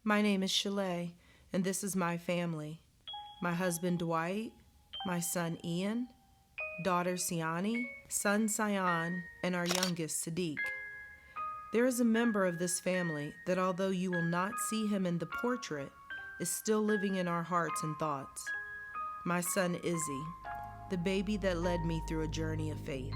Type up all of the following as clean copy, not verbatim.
My name is Shalay, and this is my family. My husband Dwight, my son Ian, daughter Siani, son Sion, and our youngest Sadiq. There is a member of this family that, although you will not see him in the portrait, is still living in our hearts and thoughts. My son Izzy, the baby that led me through a journey of faith.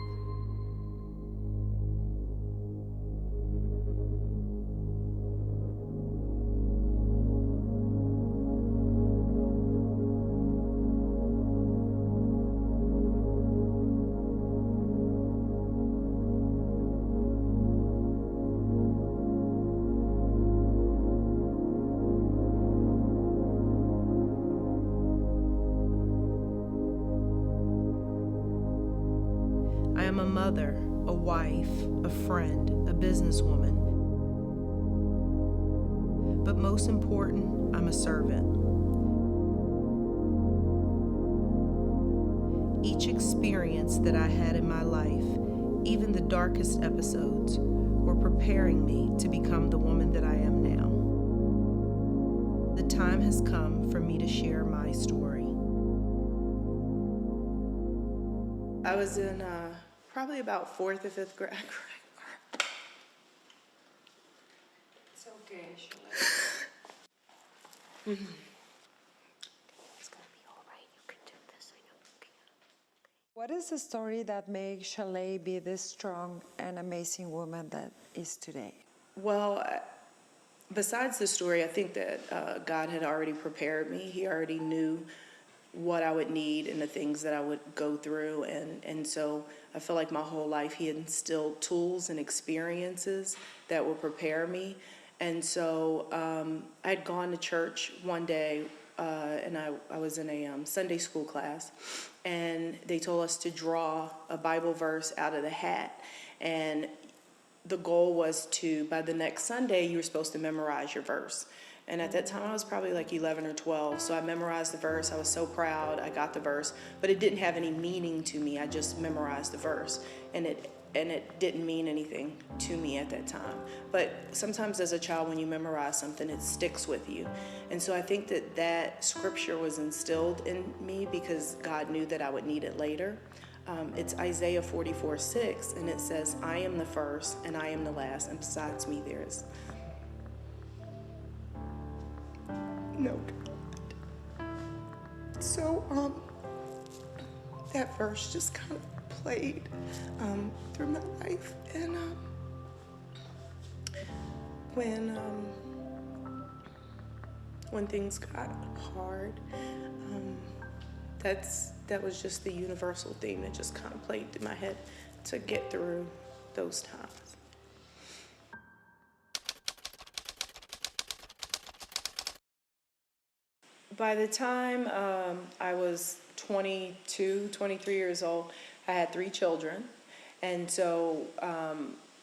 I am a mother, a wife, a friend, a businesswoman. But most important, I'm a servant. Each experience that I had in my life, even the darkest episodes, were preparing me to become the woman that I am now. The time has come for me to share my story. I was in probably about 4th or 5th grade. It's okay, Shalay. It's gonna be all right. You can do this. I know you can. What is the story that makes Shalay be this strong and amazing woman that is today? Well, besides the story, I think that God had already prepared me. He already knew what I would need and the things that I would go through. And so I feel like my whole life He had instilled tools and experiences that would prepare me. And so I'd gone to church one day and I was in a Sunday school class, and they told us to draw a Bible verse out of the hat. And the goal was to, by the next Sunday, you were supposed to memorize your verse. And at that time, I was probably like 11 or 12. So I memorized the verse. I was so proud. I got the verse, but it didn't have any meaning to me. I just memorized the verse, and it didn't mean anything to me at that time. But sometimes as a child, when you memorize something, it sticks with you. And so I think that that scripture was instilled in me because God knew that I would need it later. It's Isaiah 44:6, and it says, "I am the first and I am the last, and besides me there is no God." So that verse just kind of played through my life, and when things got hard, that was just the universal theme that just kind of played through my head to get through those times. By the time I was 22, 23 years old, I had 3 children. And so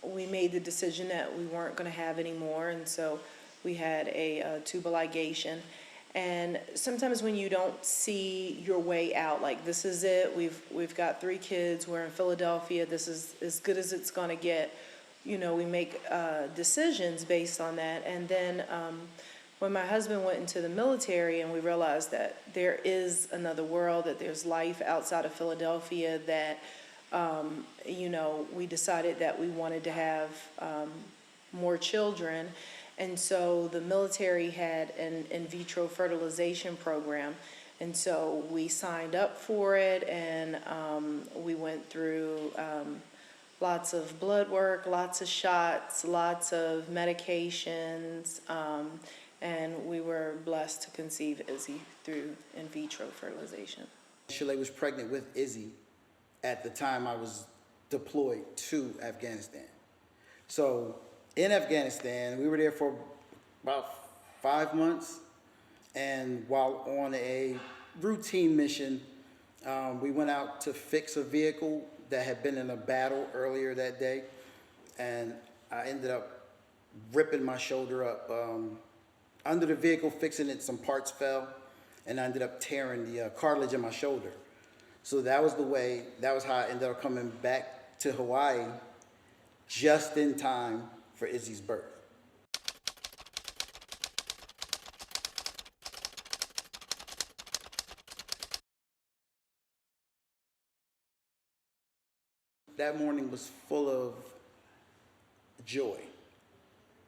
we made the decision that we weren't going to have any more. And so we had a tubal ligation. And sometimes when you don't see your way out, like this is it, we've got 3 kids, we're in Philadelphia, this is as good as it's going to get, you know, we make decisions based on that. And then when my husband went into the military and we realized that there is another world, that there's life outside of Philadelphia, that, you know, we decided that we wanted to have more children. And so the military had an in vitro fertilization program. And so we signed up for it, and we went through lots of blood work, lots of shots, lots of medications, and we were blessed to conceive Izzy through in vitro fertilization. Shalay was pregnant with Izzy at the time I was deployed to Afghanistan. So in Afghanistan, we were there for about 5 months, and while on a routine mission, we went out to fix a vehicle that had been in a battle earlier that day, and I ended up ripping my shoulder up. Under the vehicle, fixing it, some parts fell, and I ended up tearing the cartilage in my shoulder. So that was how I ended up coming back to Hawaii just in time for Izzy's birth. that morning was full of joy,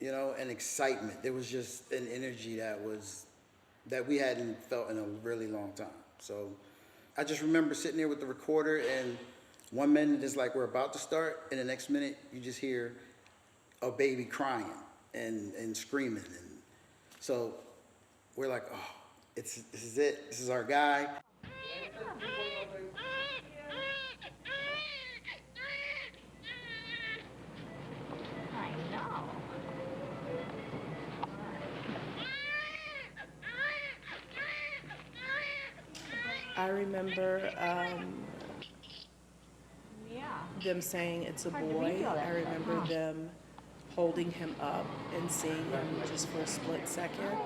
you know, and excitement. There was just an energy that we hadn't felt in a really long time. So I just remember sitting there with the recorder, and 1 minute is like we're about to start, and the next minute you just hear a baby crying and screaming. And so we're like, oh, this is it. This is our guy. I know. I remember Yeah. them saying it's a Hard to boy. read all that I stuff, remember huh? them holding him up and seeing him just for a split second.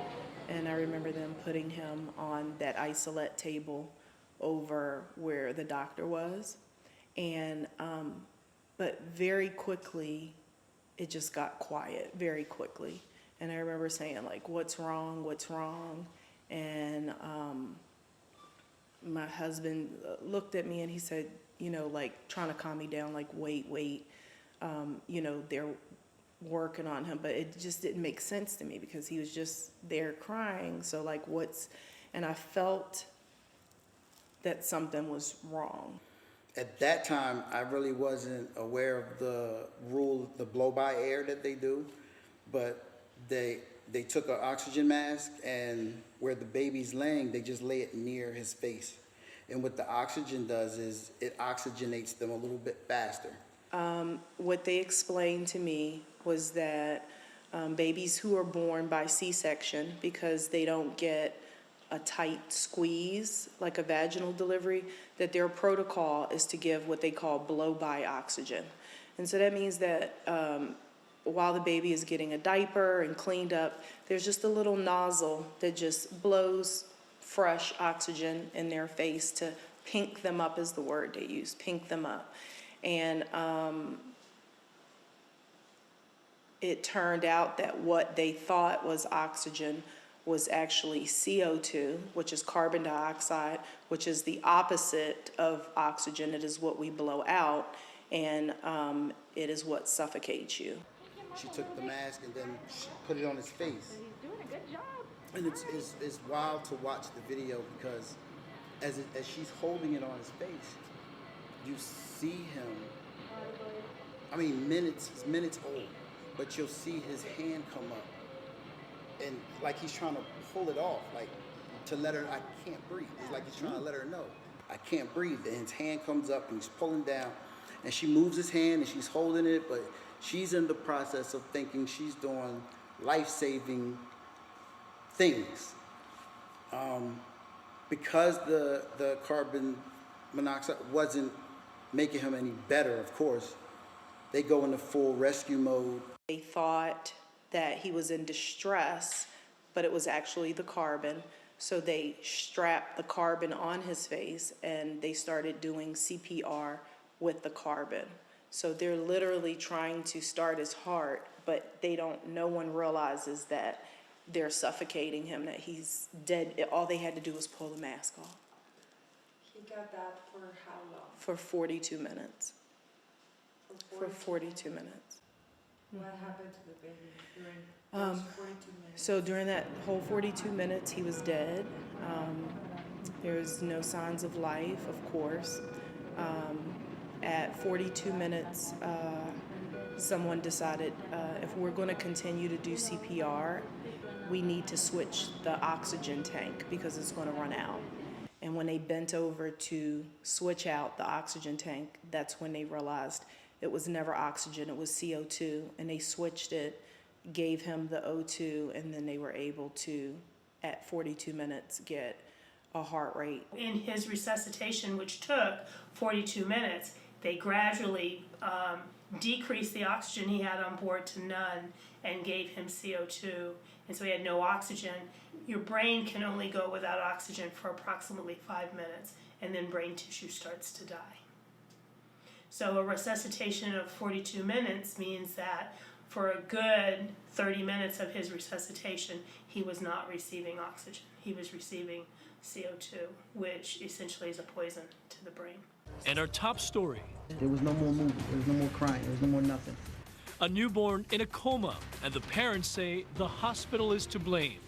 And I remember them putting him on that isolate table over where the doctor was. And, but very quickly, it just got quiet, very quickly. And I remember saying, like, what's wrong, what's wrong? And my husband looked at me and he said, you know, like trying to calm me down, like, wait, you know, they're working on him. But it just didn't make sense to me because he was just there crying. So like and I felt that something was wrong. At that time, I really wasn't aware of the rule, the blow-by air that they do, but they took an oxygen mask, and where the baby's laying, they just lay it near his face. And what the oxygen does is it oxygenates them a little bit faster. What they explained to me was that babies who are born by C-section, because they don't get a tight squeeze like a vaginal delivery, that their protocol is to give what they call blow-by oxygen. And so that means that while the baby is getting a diaper and cleaned up, there's just a little nozzle that just blows fresh oxygen in their face to pink them up, is the word they use, pink them up. And it turned out that what they thought was oxygen was actually CO2, which is carbon dioxide, which is the opposite of oxygen. It is what we blow out, and it is what suffocates you. She took the mask and then she put it on his face. He's doing a good job. And it's wild to watch the video because as she's holding it on his face, you see him, I mean, he's minutes old, but you'll see his hand come up and like he's trying to pull it off, like to let her, I can't breathe. It's like he's trying to let her know, I can't breathe. And his hand comes up and he's pulling down, and she moves his hand and she's holding it, but she's in the process of thinking she's doing life-saving things. Because the carbon monoxide wasn't making him any better, of course, they go into full rescue mode. They thought that he was in distress, but it was actually the carbon. So they strapped the carbon on his face and they started doing CPR with the carbon. So they're literally trying to start his heart, but no one realizes that they're suffocating him, that he's dead. All they had to do was pull the mask off. He got that for how long? For 42 minutes. For 42 minutes. What happened to the baby during those 42 minutes? So during that whole 42 minutes, he was dead. There was no signs of life, of course. At 42 minutes, someone decided if we're going to continue to do CPR, we need to switch the oxygen tank because it's going to run out. And when they bent over to switch out the oxygen tank, that's when they realized it was never oxygen, it was CO2, and they switched it, gave him the O2, and then they were able to, at 42 minutes, get a heart rate. In his resuscitation, which took 42 minutes, they gradually decreased the oxygen he had on board to none and gave him CO2, and so he had no oxygen. Your brain can only go without oxygen for approximately 5 minutes, and then brain tissue starts to die. So a resuscitation of 42 minutes means that for a good 30 minutes of his resuscitation, he was not receiving oxygen. He was receiving CO2, which essentially is a poison to the brain. And our top story, There was no more moving, there was no more crying, there was no more nothing. a newborn in a coma, and the parents say the hospital is to blame.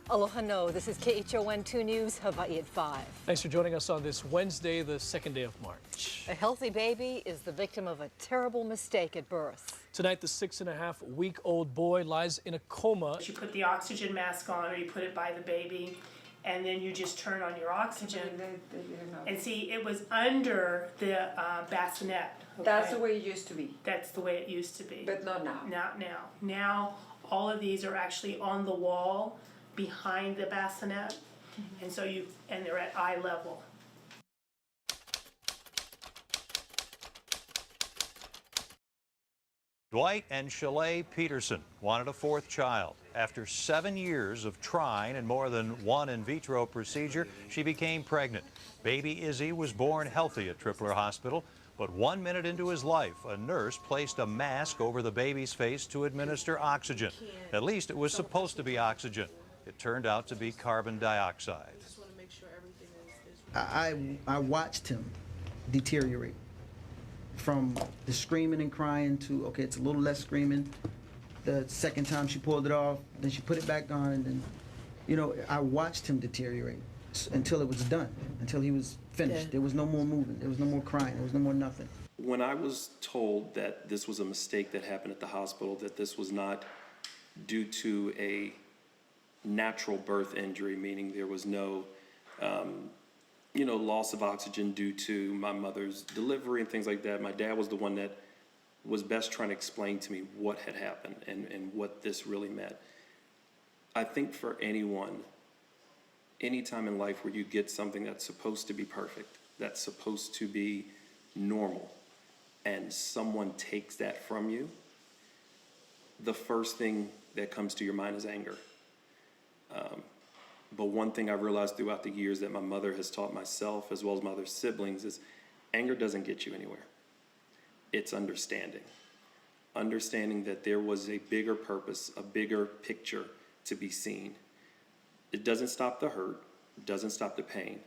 Aloha no, this is KHON 2 News, Hawaii at 5. Thanks for joining us on this Wednesday, the second day of March. A healthy baby is the victim of a terrible mistake at birth. Tonight, the 6.5-week-old boy lies in a coma. You put the oxygen mask on, or you put it by the baby, and then you just turn on your oxygen. And see, it was under the bassinet. That's okay? the way it used to be, That's the way it used to be. but not now. Not now. Now, all of these are actually on the wall behind the bassinet, and so and they're at eye level. Dwight and Shalay Peterson wanted a fourth child. After 7 years of trying and more than one in vitro procedure, she became pregnant. Baby Izzy was born healthy at Tripler Hospital, but 1 minute into his life, a nurse placed a mask over the baby's face to administer oxygen. At least it was supposed to be oxygen. It turned out to be carbon dioxide. I watched him deteriorate from the screaming and crying to, okay, it's a little less screaming. The second time she pulled it off, then she put it back on, and then, you know, I watched him deteriorate until it was done, until he was finished. Yeah. There was no more moving, there was no more crying, there was no more nothing. When I was told that this was a mistake that happened at the hospital, that this was not due to a natural birth injury, meaning there was no, loss of oxygen due to my mother's delivery and things like that. My dad was the one that was best trying to explain to me what had happened and what this really meant. I think for anyone, any time in life where you get something that's supposed to be perfect, that's supposed to be normal, and someone takes that from you, the first thing that comes to your mind is anger. But one thing I realized throughout the years that my mother has taught myself, as well as my other siblings, is anger doesn't get you anywhere. It's understanding. Understanding that there was a bigger purpose, a bigger picture to be seen. It doesn't stop the hurt, it doesn't stop the pain,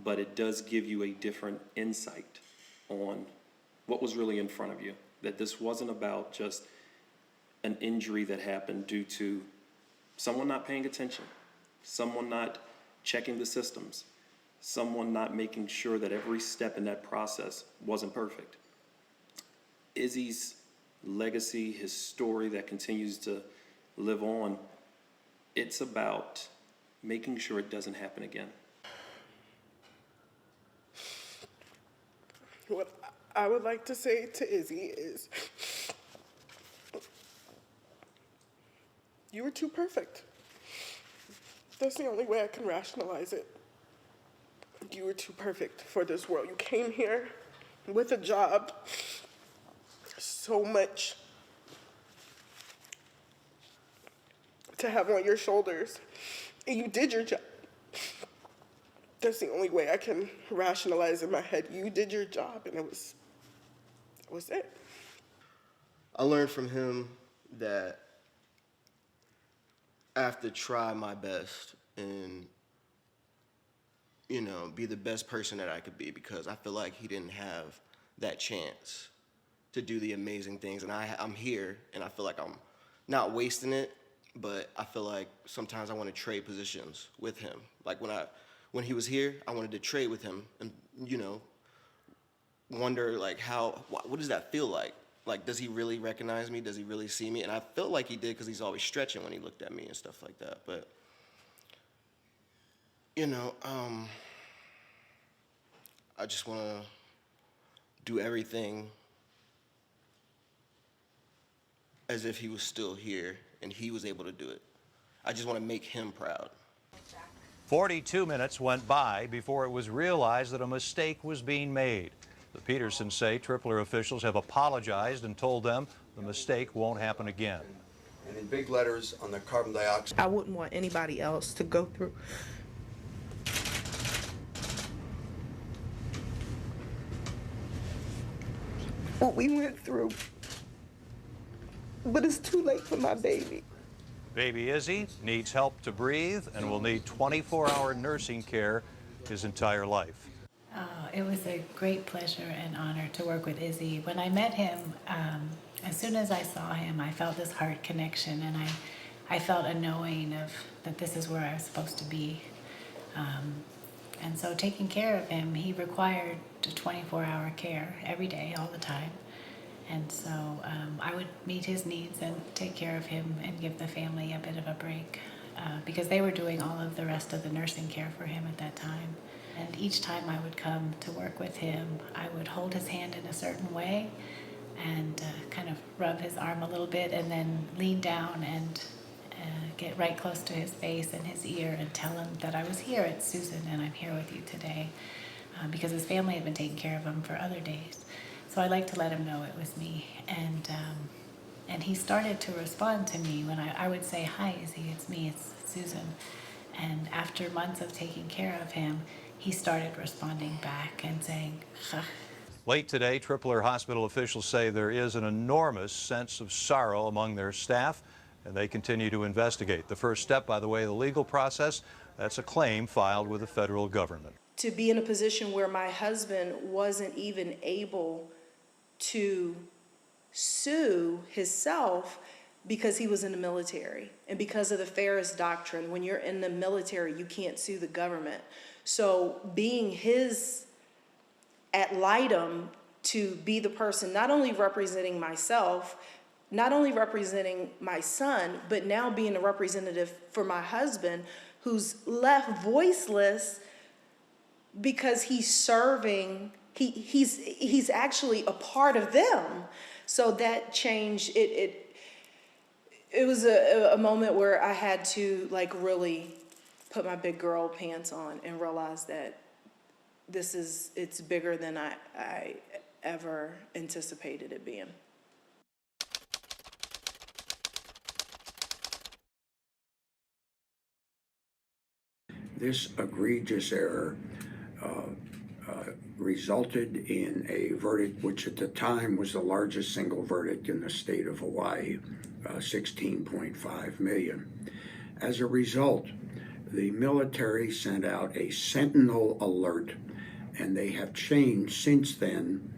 but it does give you a different insight on what was really in front of you. That this wasn't about just an injury that happened due to someone not paying attention, someone not checking the systems, someone not making sure that every step in that process wasn't perfect. Izzy's legacy, his story that continues to live on, it's about making sure it doesn't happen again. What I would like to say to Izzy is, you were too perfect. That's the only way I can rationalize it. You were too perfect for this world. You came here with a job, so much to have on your shoulders, and you did your job. That's the only way I can rationalize in my head. You did your job, and it was it. I learned from him that I have to try my best and, be the best person that I could be, because I feel like he didn't have that chance to do the amazing things. And I'm here, and I feel like I'm not wasting it, but I feel like sometimes I want to trade positions with him. Like when he was here, I wanted to trade with him and, wonder like what does that feel like? Like, does he really recognize me? Does he really see me? And I felt like he did, because he's always stretching when he looked at me and stuff like that. But, I just want to do everything as if he was still here and he was able to do it. I just want to make him proud. 42 minutes went by before it was realized that a mistake was being made. The Petersons say Tripler officials have apologized and told them the mistake won't happen again. And in big letters on the carbon dioxide. I wouldn't want anybody else to go through what we went through. But it's too late for my baby. Baby Izzy needs help to breathe and will need 24-hour nursing care his entire life. It was a great pleasure and honor to work with Izzy. When I met him, as soon as I saw him, I felt this heart connection, and I felt a knowing of that this is where I was supposed to be. And so taking care of him, he required a 24-hour care every day, all the time. And so I would meet his needs and take care of him and give the family a bit of a break because they were doing all of the rest of the nursing care for him at that time. And each time I would come to work with him, I would hold his hand in a certain way and kind of rub his arm a little bit and then lean down and get right close to his face and his ear and tell him that I was here at Susan and I'm here with you today because his family had been taking care of him for other days. So I like to let him know it was me. And he started to respond to me when I would say, "Hi, Izzy, it's me, it's Susan." And after months of taking care of him, he started responding back and saying, "Huh." Late today, Tripler Hospital officials say there is an enormous sense of sorrow among their staff, and they continue to investigate. The first step, by the way, the legal process, that's a claim filed with the federal government. To be in a position where my husband wasn't even able to sue himself because he was in the military and because of the Ferris doctrine, when you're in the military, you can't sue the government. So being his ad litem to be the person not only representing myself, not only representing my son, but now being a representative for my husband who's left voiceless because he's serving, he's actually a part of them. So that changed, it was a moment where I had to like really put my big girl pants on and realize that it's bigger than I ever anticipated it being. This egregious error resulted in a verdict which at the time was the largest single verdict in the state of Hawaii, $16.5 million. As a result, the military sent out a sentinel alert, and they have changed since then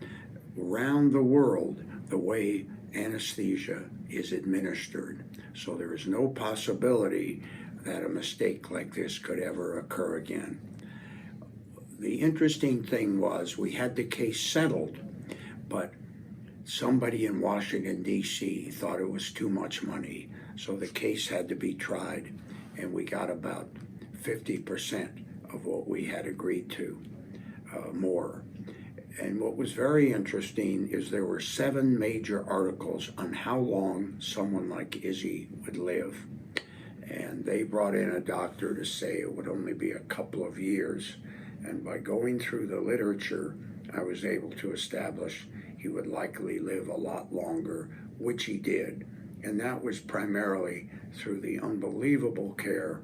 around the world the way anesthesia is administered. So there is no possibility that a mistake like this could ever occur again. The interesting thing was we had the case settled, but somebody in Washington, D.C. thought it was too much money, so the case had to be tried, and we got about 50% of what we had agreed to, more. And what was very interesting is there were 7 major articles on how long someone like Izzy would live. And they brought in a doctor to say it would only be a couple of years. And by going through the literature, I was able to establish he would likely live a lot longer, which he did. And that was primarily through the unbelievable care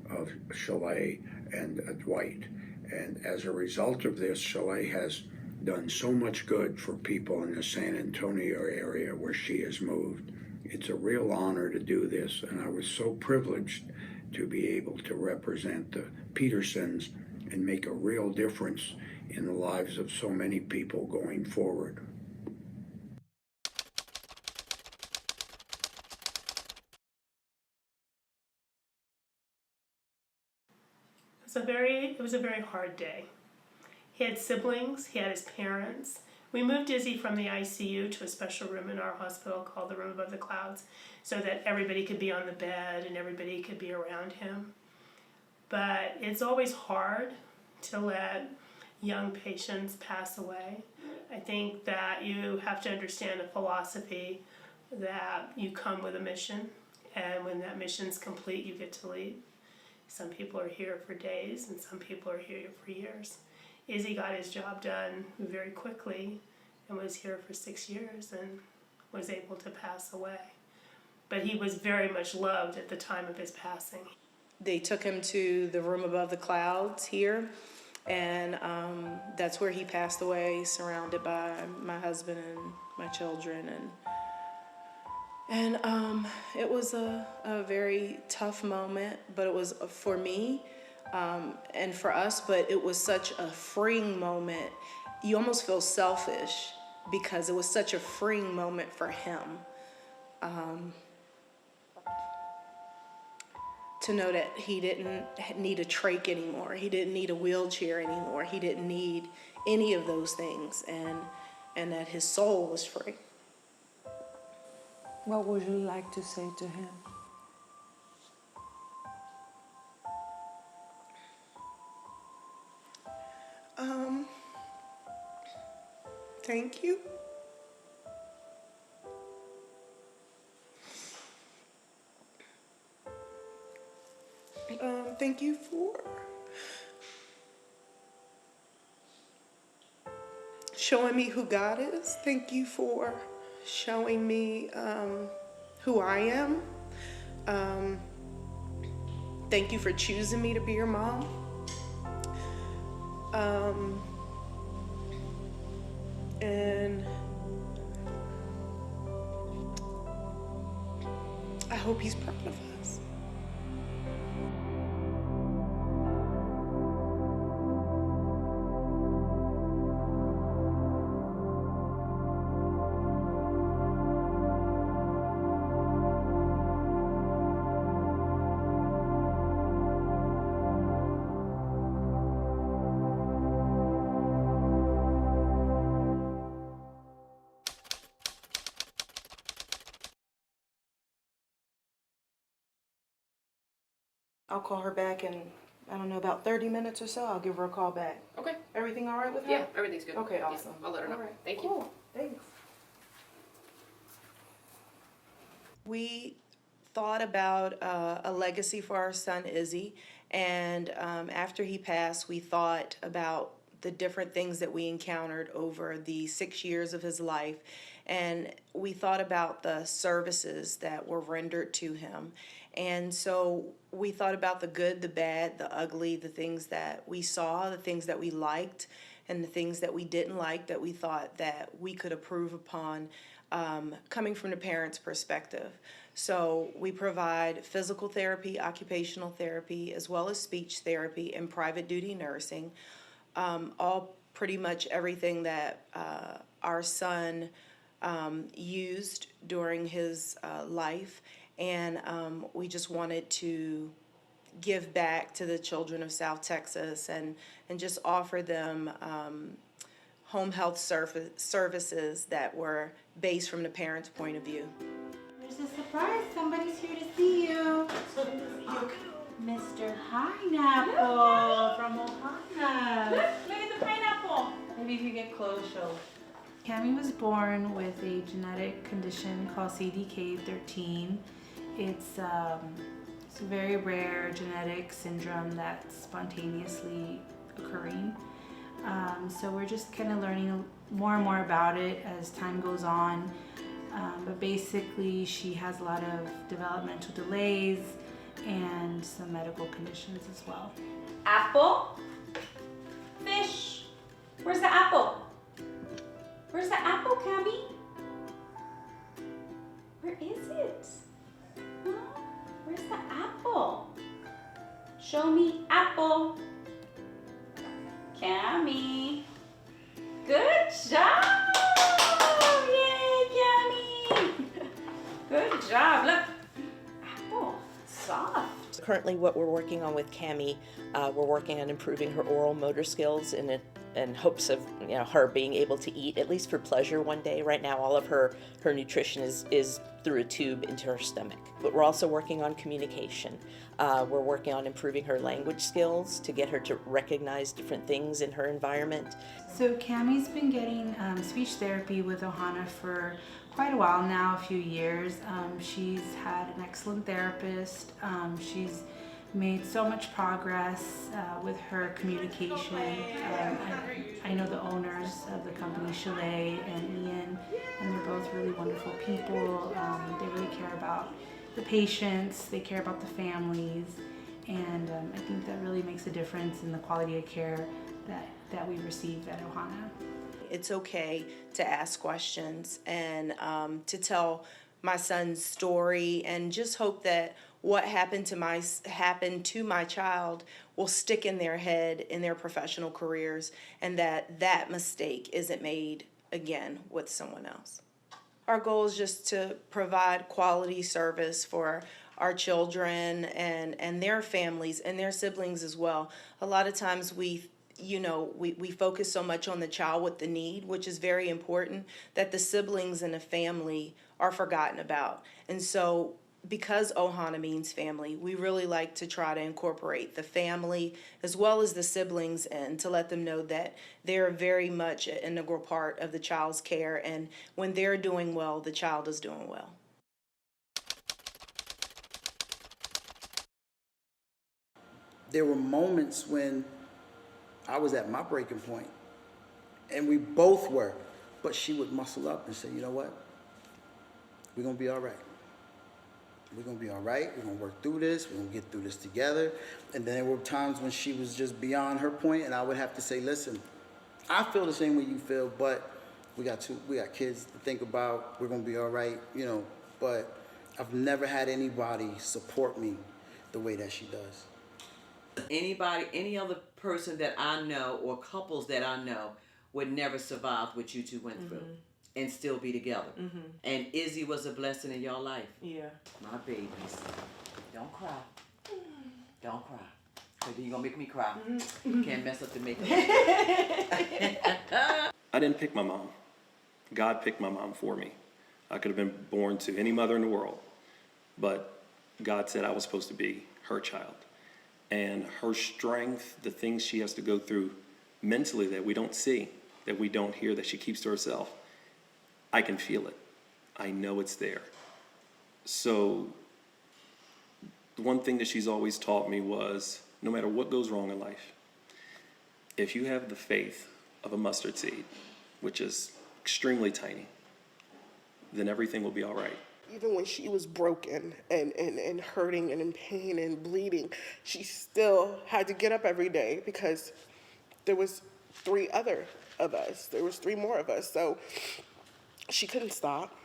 of Chalet and Dwight. And as a result of this, Chalet has done so much good for people in the San Antonio area where she has moved. It's a real honor to do this, and I was so privileged to be able to represent the Petersons and make a real difference in the lives of so many people going forward. It was a very hard day. He had siblings, he had his parents. We moved Izzy from the ICU to a special room in our hospital called the Room Above the Clouds so that everybody could be on the bed and everybody could be around him. But it's always hard to let young patients pass away. I think that you have to understand the philosophy that you come with a mission, and when that mission's complete, you get to leave. Some people are here for days and some people are here for years. Izzy got his job done very quickly and was here for 6 years and was able to pass away. But he was very much loved at the time of his passing. They took him to the Room Above the Clouds here, and that's where he passed away, surrounded by my husband and my children. And it was a very tough moment, but it was, for me, and for us, but it was such a freeing moment. You almost feel selfish because it was such a freeing moment for him. To know that he didn't need a trach anymore, he didn't need a wheelchair anymore, he didn't need any of those things, and that his soul was free. What would you like to say to him? Thank you. Thank you for showing me who God is. Thank you for showing me who I am. Thank you for choosing me to be your mom. And I hope he's proud of us. I'll call her back in, I don't know, about 30 minutes or so. I'll give her a call back. Okay. Everything all right with her? Yeah, everything's good. Okay, Yeah, awesome. I'll let her know. All right. Thank you. Cool. Thanks. We thought about a legacy for our son Izzy, and after he passed, we thought about the different things that we encountered over the 6 years of his life, and we thought about the services that were rendered to him. And so we thought about the good, the bad, the ugly, the things that we saw, the things that we liked, and the things that we didn't like that we thought that we could improve upon, coming from the parent's perspective. So we provide physical therapy, occupational therapy, as well as speech therapy and private duty nursing, all pretty much everything that our son used during his life. And we just wanted to give back to the children of South Texas and just offer them home health services that were based from the parent's point of view. There's a surprise. Somebody's here to see you. Mr. Pineapple from Ohana. Look at the pineapple. Maybe if you get close, she'll. Cami was born with a genetic condition called CDK13. It's a very rare genetic syndrome that's spontaneously occurring. So we're just kind of learning more and more about it as time goes on. But basically she has a lot of developmental delays and some medical conditions as well. Apple? Fish? Where's the apple? Where's the apple, Cami? Where is it? Huh? Where's the apple? Show me apple. Cami. Good job! Yay, Cami! Good job. Look, apple, soft. Currently what we're working on with Cami, we're working on improving her oral motor skills in hopes of her being able to eat, at least for pleasure, one day. Right now all of her nutrition is through a tube into her stomach. But we're also working on communication. We're working on improving her language skills to get her to recognize different things in her environment. So Cami's been getting speech therapy with Ohana for quite a while now, a few years. She's had an excellent therapist. She's made so much progress with her communication. I know the owners of the company, Chalet and Ian, and they're both really wonderful people. They really care about the patients, they care about the families, and I think that really makes a difference in the quality of care that we receive at Ohana. It's okay to ask questions and to tell my son's story, and just hope that what happened to my child will stick in their head in their professional careers, and that mistake isn't made again with someone else. Our goal is just to provide quality service for our children and their families and their siblings as well. A lot of times we focus so much on the child with the need, which is very important, that the siblings and the family are forgotten about. And so because Ohana means family, we really like to try to incorporate the family as well as the siblings in to let them know that they're very much an integral part of the child's care, and when they're doing well, the child is doing well. There were moments when I was at my breaking point, and we both were, but she would muscle up and say, you know what, we're gonna be all right. We're gonna be all right, we're gonna work through this, we're gonna get through this together. And then there were times when she was just beyond her point, and I would have to say, listen, I feel the same way you feel, but we got kids to think about, we're gonna be all right, but I've never had anybody support me the way that she does. Any other person that I know or couples that I know would never survive what you two went through and still be together. And Izzy was a blessing in your life. Yeah. My babies. Don't cry. Don't cry. Because you're going to make me cry. Can't mess up the makeup. I didn't pick my mom. God picked my mom for me. I could have been born to any mother in the world, but God said I was supposed to be her child. And her strength, the things she has to go through mentally that we don't see, that we don't hear, that she keeps to herself, I can feel it. I know it's there. So the one thing that she's always taught me was, no matter what goes wrong in life, if you have the faith of a mustard seed, which is extremely tiny, then everything will be all right. Even when she was broken and hurting and in pain and bleeding, she still had to get up every day because there was 3 other of us. There was 3 more of us. So she couldn't stop.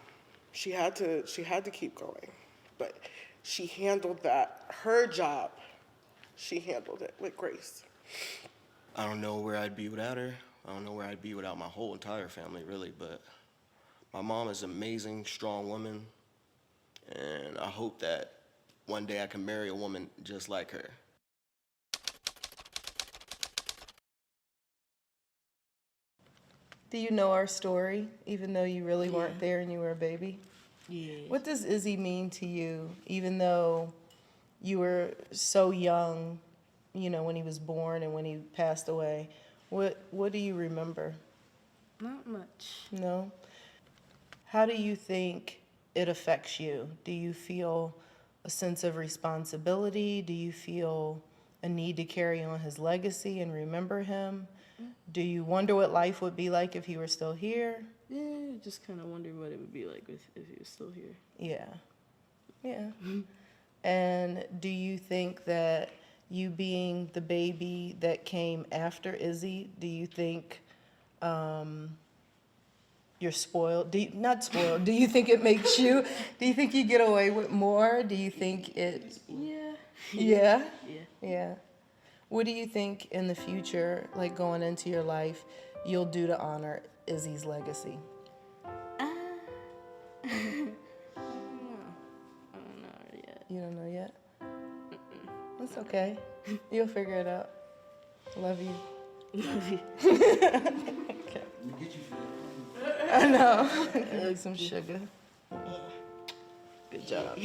She had to keep going. But she handled that. Her job, she handled it with grace. I don't know where I'd be without her. I don't know where I'd be without my whole entire family, really. But my mom is an amazing, strong woman. And I hope that one day I can marry a woman just like her. Do you know our story, even though you really weren't there and you were a baby? Yeah. What does Izzy mean to you, even though you were so young, when he was born and when he passed away? What do you remember? Not much. No? How do you think it affects you? Do you feel a sense of responsibility? Do you feel a need to carry on his legacy and remember him? Do you wonder what life would be like if he were still here? Yeah, just kind of wonder what it would be like if he was still here. Yeah. And do you think that you being the baby that came after Izzy, do you think you're spoiled? Not spoiled. Do you think it makes you? Do you think you get away with more? Do you think it? Yeah. Yeah. What do you think in the future, like going into your life, you'll do to honor Izzy's legacy? I don't know yet. You don't know yet? That's okay. You'll figure it out. Love you. Love you. Okay. I know. Give you some sugar. Good job.